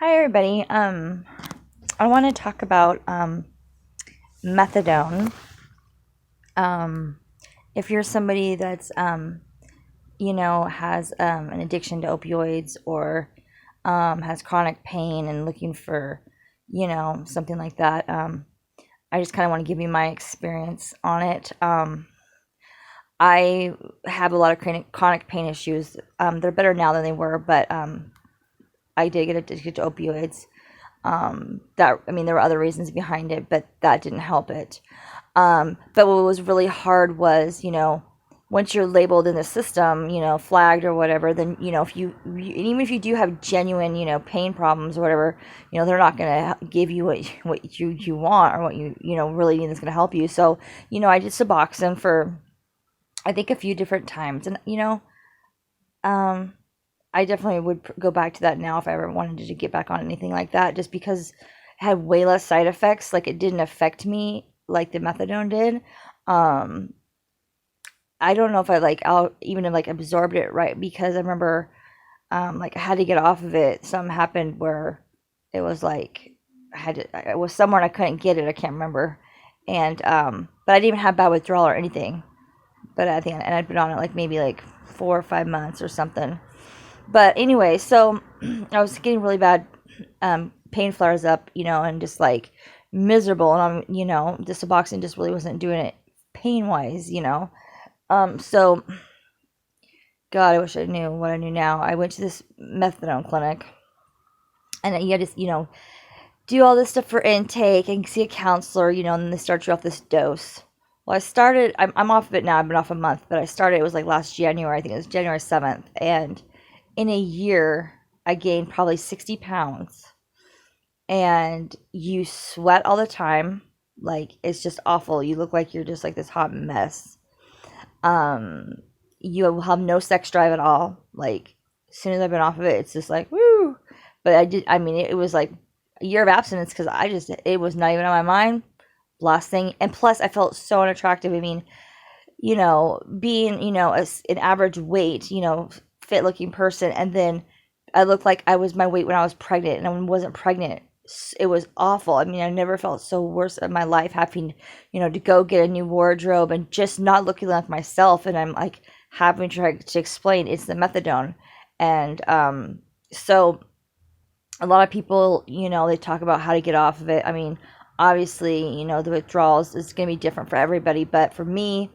Hi everybody. I want to talk about methadone. Um, if you're somebody that's has an addiction to opioids or has chronic pain and looking for something like that, I just kind of want to give you my experience on it. I have a lot of chronic pain issues. They're better now than they were, but I did get addicted to opioids. There were other reasons behind it, but that didn't help it. But what was really hard was, once you're labeled in the system, flagged or whatever, then, if even if you do have genuine, pain problems or whatever, they're not going to give you what you want or what really need that's going to help you. So, I did Suboxone for, I think, a few different times. And, um, I definitely would go back to that now if I ever wanted to get back on anything like that, just because it had way less side effects. Like, it didn't affect me like the methadone did. Um, I don't know if I'll even have absorbed it right, because I remember I had to get off of it. Something happened where it was like I was somewhere and I couldn't get it. I can't remember. And but I didn't even have bad withdrawal or anything. But I think, and I'd been on it maybe 4 or 5 months or something. But anyway, so I was getting really bad pain flares up, and just miserable. And the Suboxone just really wasn't doing it pain wise. So, God, I wish I knew what I knew now. I went to this methadone clinic, and you had to, do all this stuff for intake and see a counselor, and then they start you off this dose. Well, I'm off of it now. I've been off a month, but I started, it was last January. I think it was January 7th. And in a year, I gained probably 60 pounds. And you sweat all the time. It's just awful. You look like you're just this hot mess. You will have no sex drive at all. As soon as I've been off of it, it's just woo. But it was a year of abstinence, because it was not even on my mind. Last thing. And plus, I felt so unattractive. Being, an average weight, fit looking person. And then I looked like I was my weight when I was pregnant, and I wasn't pregnant. It was awful. I never felt so worse in my life, having, to go get a new wardrobe and just not looking like myself. And I'm having to try to explain it's the methadone. And so a lot of people, they talk about how to get off of it. Obviously, the withdrawals is going to be different for everybody. But for me,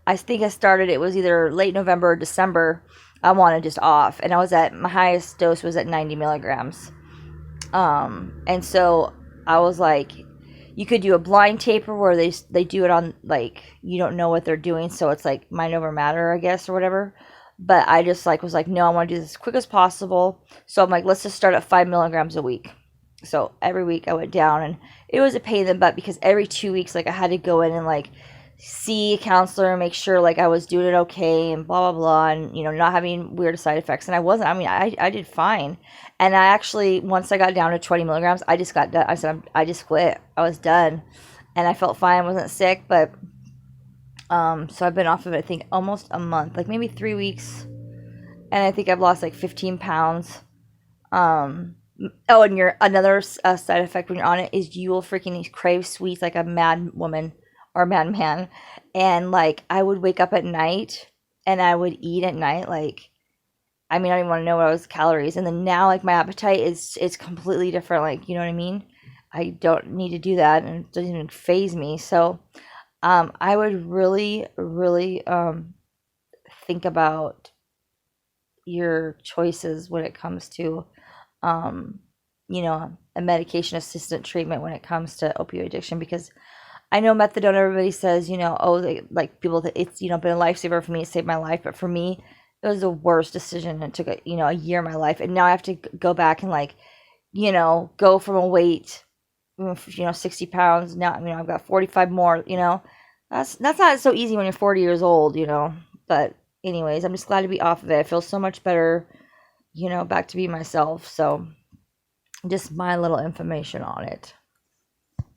I think I started, it was either late November or December. I wanted just off. And my highest dose was at 90 milligrams. And so I was you could do a blind taper where they do it on, you don't know what they're doing. So it's mind over matter, I guess, or whatever. But I just was no, I want to do this as quick as possible. So I'm let's just start at 5 milligrams a week. So every week I went down, and it was a pain in the butt, because every 2 weeks, I had to go in and see a counselor and make sure I was doing it okay and blah blah blah, and not having weird side effects. And I wasn't. I did fine. And I actually, once I got down to 20 milligrams, I just got done. I said I just quit. I was done, and I felt fine. I wasn't sick, but so I've been off of it, I think, almost a month, maybe 3 weeks, and I think I've lost 15 pounds. Oh, and another side effect when you're on it is you will freaking crave sweets like a mad woman or a mad man. And I would wake up at night and I would eat at night. I don't even want to know what was calories. And then now my appetite is completely different. You know what I mean? I don't need to do that, and it doesn't even faze me. So I would really, really think about your choices when it comes to a medication assistant treatment when it comes to opioid addiction, because I know methadone, everybody says, people that it's, been a lifesaver for me, it saved my life. But for me, it was the worst decision. It took a year of my life. And now I have to go back and go from a weight, 60 pounds. Now, I've got 45 more, that's not so easy when you're 40 years old, but anyways, I'm just glad to be off of it. I feel so much better, back to be myself. So just my little information on it.